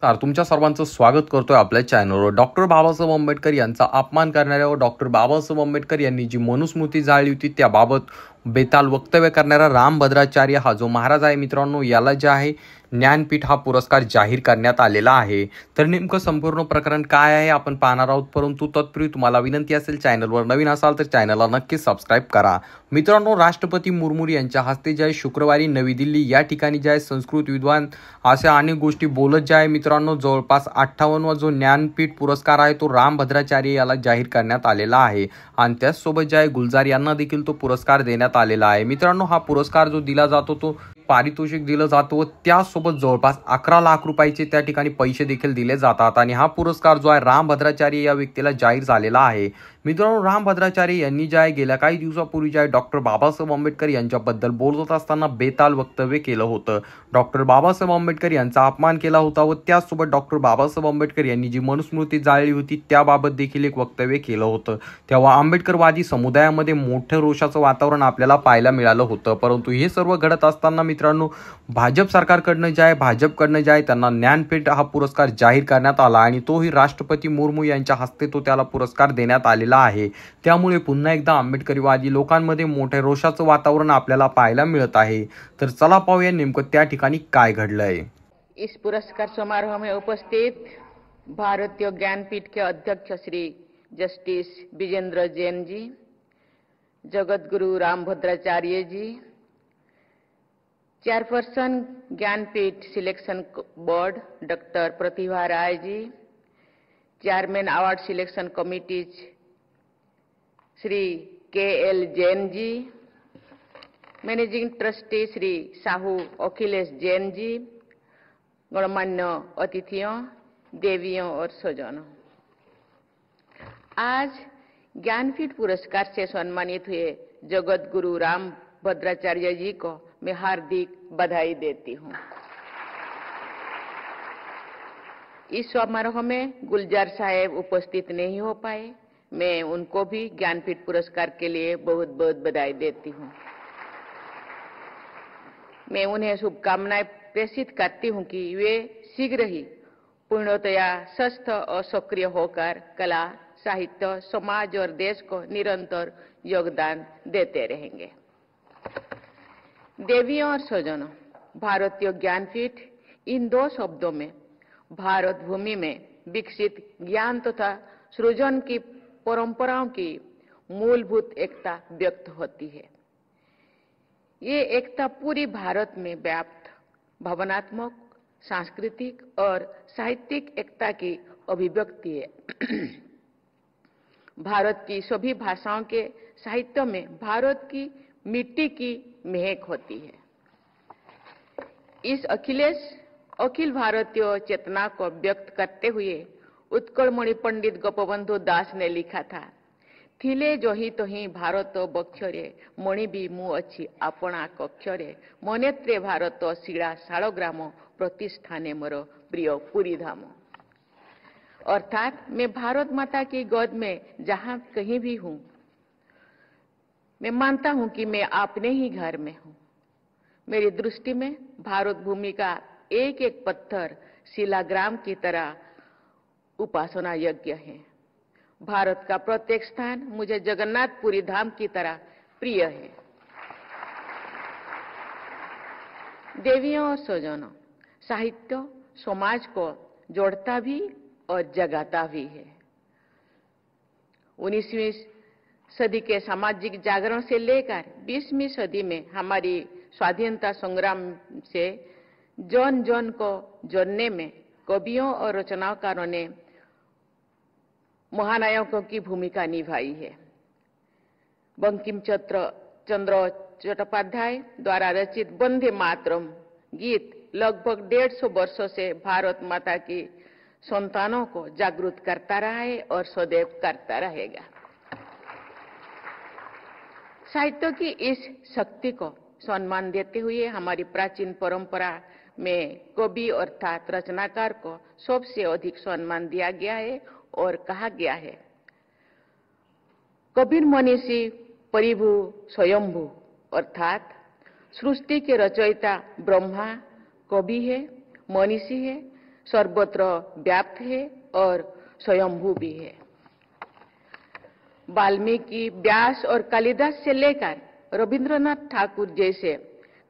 तुमच्या सर्वांचं स्वागत करतोय आपल्या चॅनलवर. डॉक्टर बाबासाहेब आंबेडकर यांचा अपमान करणाऱ्या व डॉक्टर बाबासाहेब आंबेडकर यांनी जी मनुस्मृती जाळली होती त्याबाबत बेताल वक्तव्य करणारा रामभद्राचार्य हा जो महाराज आहे मित्रांनो, याला जे आहे ज्ञानपीठ हा पुरस्कार जाहीर करण्यात आलेला आहे. तर नेमकं संपूर्ण प्रकरण काय आहे आपण पाहणार आहोत, परंतु तत्पूर्वी तुम्हाला विनंती असेल, चॅनलवर नवीन असाल तर चॅनलला नक्कीच सबस्क्राईब करा. मित्रांनो, राष्ट्रपती मुर्मू यांच्या हस्ते जे आहे शुक्रवारी नवी दिल्ली या ठिकाणी जे आहे संस्कृत विद्वान अशा अनेक गोष्टी बोलत जे आहे मित्रांनो, जवळपास 58वा जो ज्ञानपीठ पुरस्कार आहे तो रामभद्राचार्य याला जाहीर करण्यात आलेला आहे आणि त्याचसोबत जे आहे गुलजार यांना देखील तो पुरस्कार देण्यात आलेला आहे. मित्रांनो, हा पुरस्कार जो दिला जातो तो पारितोषिक दिलं जातं व त्यासोबत जवळपास 11 लाख रुपयाचे त्या ठिकाणी पैसे देखील दिले जातात आणि हा पुरस्कार जो आहे रामभद्राचार्य या व्यक्तीला जाहीर झालेला आहे. मित्रांनो, रामभद्राचार्य यांनी जे आहे गेल्या काही दिवसापूर्वी जे आहे डॉक्टर बाबासाहेब आंबेडकर यांच्याबद्दल बोलत असताना बेताल वक्तव्य केलं होतं. डॉक्टर बाबासाहेब आंबेडकर यांचा अपमान केला होता व त्याचसोबत डॉक्टर बाबासाहेब आंबेडकर यांनी जी मनुस्मृती जाळली होती त्याबाबत देखील एक वक्तव्य केलं होतं. तेव्हा आंबेडकरवादी समुदायामध्ये मोठं रोषाचं वातावरण आपल्याला पाहायला मिळालं होतं. परंतु हे सर्व घडत असताना मित्रांनो, भाजप सरकारकडनं जे आहे त्यांना ज्ञानपीठ हा पुरस्कार जाहीर करण्यात आला आणि तोही राष्ट्रपती मुर्मू यांच्या हस्ते तो त्याला पुरस्कार देण्यात आलेला आहे. त्यामुळे पुन्हा एकदा आंबेडकरीवादी लोकांमध्ये मोठे रोषाचं वातावरण आपल्याला पाहायला मिळत आहे. तर चला पाहूया नेमकं त्या ठिकाणी काय घडलंय. इस पुरस्कार समारोह में उपस्थित भारतीय ज्ञानपीठ के अध्यक्ष Shri justice Vijendra Jain ji, Jagat Guru Rambhadracharya ji, chairperson Jnanpith selection board doctor Pratibha Rai ji, chairman award selection committees Shri K L. Jain ji, managing trustee Shri Sahu Akhilesh Jain ji, गणमान्य अतिथियों, देवियों और स्वजनों, आज ज्ञानपीठ पुरस्कार से सम्मानित हुए जगत गुरु रामभद्राचार्य जी को मैं हार्दिक बधाई देती हूँ। इस समारोह में गुलजार साहेब उपस्थित नहीं हो पाए, मैं उनको भी ज्ञानपीठ पुरस्कार के लिए बहुत बहुत बधाई देती हूँ। मैं उन्हें शुभकामनाएं प्रेषित करती हूँ कि वे शीघ्र ही पूर्णतया स्वस्थ और सक्रिय होकर कला, साहित्य, समाज और देश को निरंतर योगदान देते रहेंगे। देवियों और स्वजनों, भारतीय ज्ञानपीठ इन दो शब्दों में भारत भूमि में विकसित ज्ञान तथा सृजन की परंपराओं की मूलभूत एकता व्यक्त होती है। ये एकता पूरी भारत में व्याप्त भावनात्मक, सांस्कृतिक और साहित्यिक एकता की अभिव्यक्ति है। भारत की सभी भाषाओं के साहित्य में भारत की मिट्टी की महक होती है। इस अखिल भारतीय चेतना को व्यक्त करते हुए उत्कलमणि पंडित गोपबंधु दास ने लिखा था, थिले जही तही भारत बक्षरे मणिबी मु अच्छी आपणा कक्षरे मनेत्रे भारत शिड़ा शालग्राम प्रतिष्ठाने मोर प्रिय पुरी धाम। अर्थात मैं भारत माता की गोद में जहां कहीं भी हूं, मैं मानता हूं कि मैं अपने ही घर में हूं। मेरी दृष्टि में भारत भूमि का एक एक पत्थर शिलाग्राम की तरह उपासना यज्ञ है। भारत का प्रत्येक स्थान मुझे जगन्नाथपुरी धाम की तरह प्रिय है। देवियों और स्वजनों, साहित्य समाज को जोड़ता भी और जगाता भी है। 19वीं सदी के सामाजिक जागरण से लेकर 20वीं सदी में हमारी स्वाधीनता संग्राम से जन जन को जोड़ने में कवियों और रचनाकारों ने महानायकों की भूमिका निभाई है। बंकिम चंद्र चट्टोपाध्याय द्वारा रचित वंदे मातरम गीत लगभग 150 वर्षों से भारत माता की संतानों को जागरूक करता रहा है और सदैव करता रहेगा। साहित्य की इस शक्ति को सम्मान देते हुए हमारी प्राचीन परंपरा में कवि अर्थात रचनाकार को सबसे अधिक सम्मान दिया गया है और कहा गया है, कबीर मनीषी परिभु स्वयंभू, अर्थात सृष्टि के रचयिता ब्रह्मा कवि है, मनीषी है, सर्वत्र व्याप्त है और स्वयंभू भी है। वाल्मीकि, व्यास और कालिदास से लेकर रविंद्रनाथ ठाकुर जैसे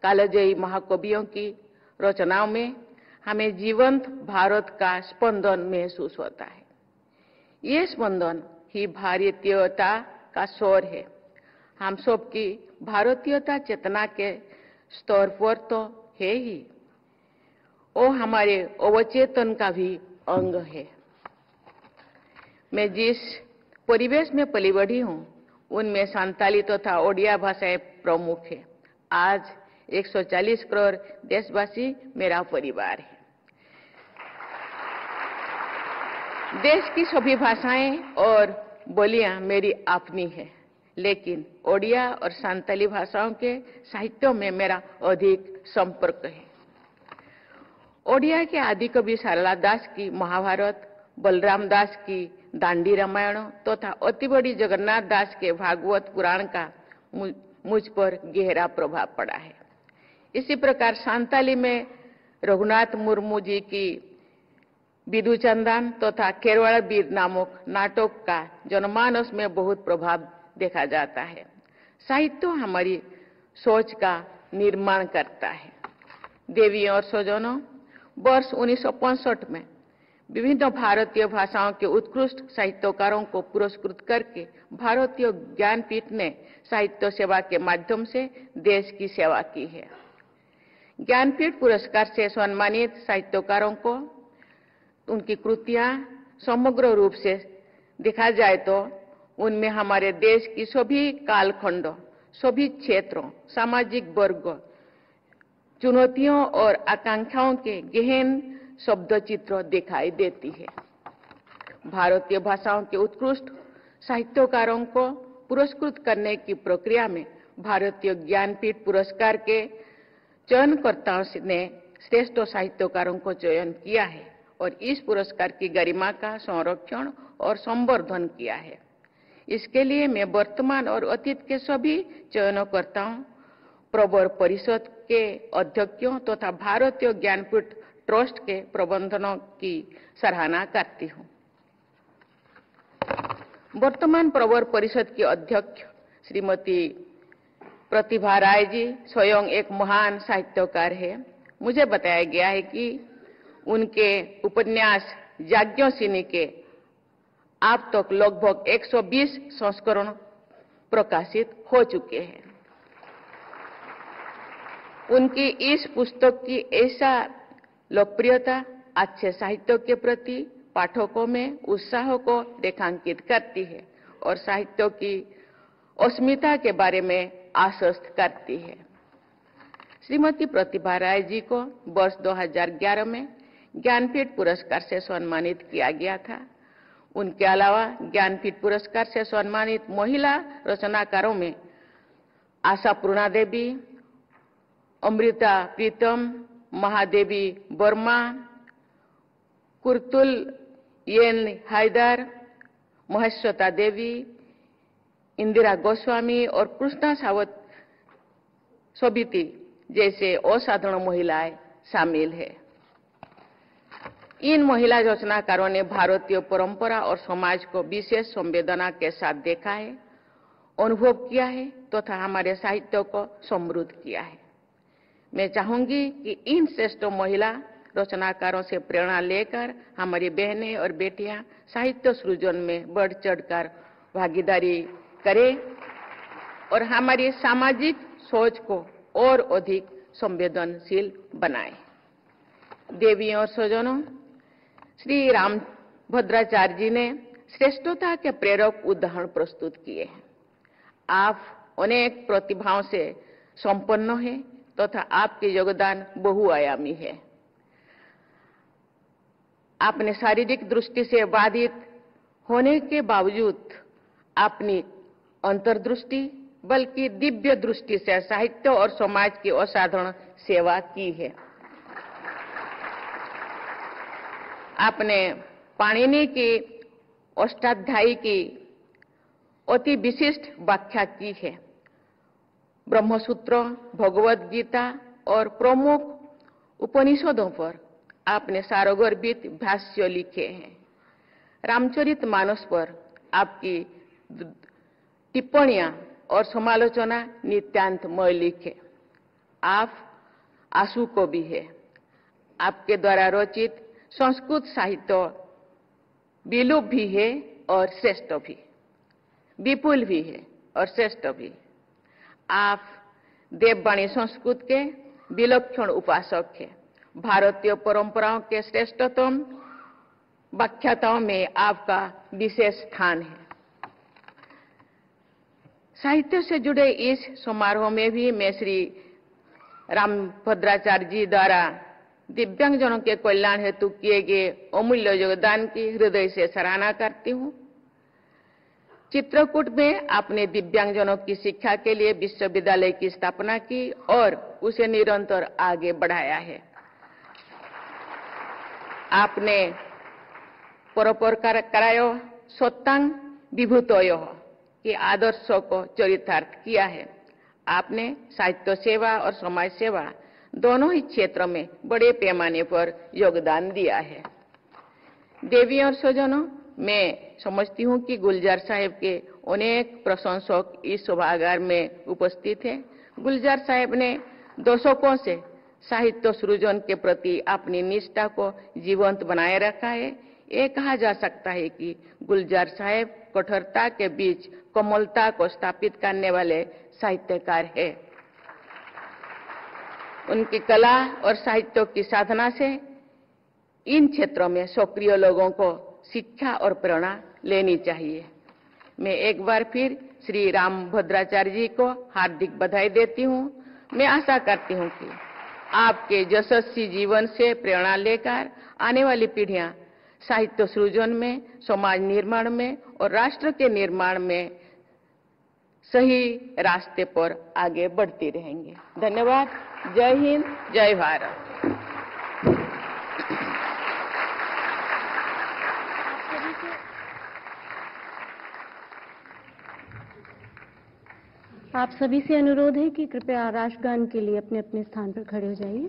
कालजयी महाकवियों की रचनाओं में हमें जीवंत भारत का स्पंदन महसूस होता है। ये स्पंदन ही भारतीयता का स्वर है। हम सबकी भारतीयता चेतना के स्तर पर तो है ही, वो हमारे अवचेतन का भी अंग है। मैं जिस परिवेश में पली बढ़ी हूँ उनमें संताली तथा ओडिया भाषाएं प्रमुख है। आज 140 करोड़ देशवासी मेरा परिवार है। देश की सभी भाषाएं और बोलियां मेरी अपनी है, लेकिन ओडिया और संताली भाषाओं के साहित्यों में मेरा अधिक संपर्क है। ओडिया के आदि कवि सारला दास की महाभारत, बलराम दास की दांडी रामायण तथा अति बड़ी जगन्नाथ दास के भागवत पुराण का मुझ पर गहरा प्रभाव पड़ा है। इसी प्रकार संताली में रघुनाथ मुर्मू जी की विदुचंदन तथा खेरवाड़ा वीर नामक नाटक का जनमानस में बहुत प्रभाव देखा जाता है। साहित्य हमारी सोच का निर्माण करता है। देवी और स्वजनों, वर्ष 1965 में विभिन्न भारतीय भाषाओं के उत्कृष्ट साहित्यकारों को पुरस्कृत करके भारतीय ज्ञानपीठ ने साहित्य सेवा के माध्यम से देश की सेवा की है। ज्ञानपीठ पुरस्कार से सम्मानित साहित्यकारों को उनकी कृतियां समग्र रूप से देखा जाए तो उनमें हमारे देश की सभी कालखंडों, सभी क्षेत्रों, सामाजिक वर्ग, चुनौतियों और आकांक्षाओं के गहन शब्द चित्र दिखाई देती है। भारतीय भाषाओं के उत्कृष्ट साहित्यकारों को पुरस्कृत करने की प्रक्रिया में भारतीय ज्ञानपीठ पुरस्कार के चयनकर्ताओं ने श्रेष्ठ साहित्यकारों को चयन किया है और इस पुरस्कार की गरिमा का संरक्षण और संवर्धन किया है। इसके लिए मैं वर्तमान और अतीत के सभी चयनकर्ताओं, प्रवर परिषद के अध्यक्षों तथा भारतीय ज्ञानपीठ ट्रस्ट के प्रबंधनों की सराहना करती हूँ। वर्तमान प्रवर परिषद की अध्यक्ष श्रीमती प्रतिभा राय जी स्वयं एक महान साहित्यकार है। मुझे बताया गया है कि उनके उपन्यास याज्ञसेनी के अब तक लगभग 120 संस्करण प्रकाशित हो चुके हैं। उनकी इस पुस्तक की ऐसा लोकप्रियता अच्छे साहित्य के प्रति पाठकों में उत्साह को रेखांकित करती है और साहित्य की अस्मिता के बारे में आश्वस्त करती है। श्रीमती प्रतिभा राय जी को वर्ष 2011 में ज्ञानपीठ पुरस्कार से सम्मानित किया गया था। उनके अलावा ज्ञानपीठ पुरस्कार से सम्मानित महिला रचनाकारों में आशापूर्णा देवी, अमृता प्रीतम, महादेवी वर्मा, कुर्तुल एन हैदर, महेश्वता देवी, इंदिरा गोस्वामी और कृष्णा सावत सोबिती जैसे असाधारण महिलाएं शामिल है। इन महिला रचनाकारों ने भारतीय परंपरा और समाज को विशेष संवेदना के साथ देखा है, अनुभव किया है तथा हमारे साहित्य को समृद्ध किया है। मैं चाहूंगी कि इन श्रेष्ठ महिला रचनाकारों से प्रेरणा लेकर हमारी बहनें और बेटियां साहित्य सृजन में बढ़ चढ़कर भागीदारी करें और हमारी सामाजिक सोच को और अधिक संवेदनशील बनाएं। देवी और स्वजनों, श्री रामभद्राचार्य जी ने श्रेष्ठता के प्रेरक उदाहरण प्रस्तुत किए हैं। आप अनेक प्रतिभाओं से संपन्न हैं तथा आपके योगदान बहुआयामी है। आपने शारीरिक दृष्टि से बाधित होने के बावजूद अपनी अंतर्दृष्टि बल्कि दिव्य दृष्टि से साहित्य और समाज की असाधारण सेवा की है। आपने पाणिनि की अष्टाध्यायी की अति विशिष्ट व्याख्या की है। ब्रह्मसूत्र, भगवद गीता और प्रमुख उपनिषदों पर आपने सारोगर्भित भाष्य लिखे हैं। रामचरितमानस पर आपकी टिप्पणियां और समालोचना नितांत मौलिक है। आप आशु कवि है। आपके द्वारा रचित संस्कृत साहित्य विलुप्त भी है और श्रेष्ठ भी, विपुल भी है और श्रेष्ठ भी। आप देववाणी संस्कृत के विलक्षण उपासक हैं। भारतीय परंपराओं के श्रेष्ठतम व्याख्याताओं में आपका विशेष स्थान है। साहित्य से जुड़े इस समारोह में भी मैं श्री रामभद्राचार्य जी द्वारा दिव्यांगजनों के कल्याण हेतु किए गए अमूल्य योगदान की हृदय से सराहना करती हूं। चित्रकूट में आपने दिव्यांगजनों की शिक्षा के लिए विश्वविद्यालय की स्थापना की और उसे निरंतर आगे बढ़ाया है। आपने परोपकार करायो सत्तांग विभूतयो के आदर्शों को चरितार्थ किया है। आपने साहित्य सेवा और समाज सेवा दोनों ही क्षेत्रों में बड़े पैमाने पर योगदान दिया है। देवी और स्वजनों, मैं समझती हूं कि गुलजार साहब के अनेक प्रशंसक इस सभागार में उपस्थित हैं। गुलजार साहब ने दशकों से साहित्य सृजन के प्रति अपनी निष्ठा को जीवंत बनाए रखा है। ये कहा जा सकता है कि गुलजार साहब कठोरता के बीच कोमलता को स्थापित करने वाले साहित्यकार है। उनकी कला और साहित्य की साधना से इन क्षेत्रों में सक्रिय लोगों को शिक्षा और प्रेरणा लेनी चाहिए। मैं एक बार फिर श्री रामभद्राचार्य जी को हार्दिक बधाई देती हूं। मैं आशा करती हूं कि आपके यशस्वी जीवन से प्रेरणा लेकर आने वाली पीढ़ियां साहित्य सृजन में, समाज निर्माण में और राष्ट्र के निर्माण में सही रास्ते पर आगे बढ़ती रहेंगे। धन्यवाद। जय हिंद, जय भारत। आप सभी से अनुरोध है कि कृपया राष्ट्रगान के लिए अपने अपने स्थान पर खड़े हो जाइए।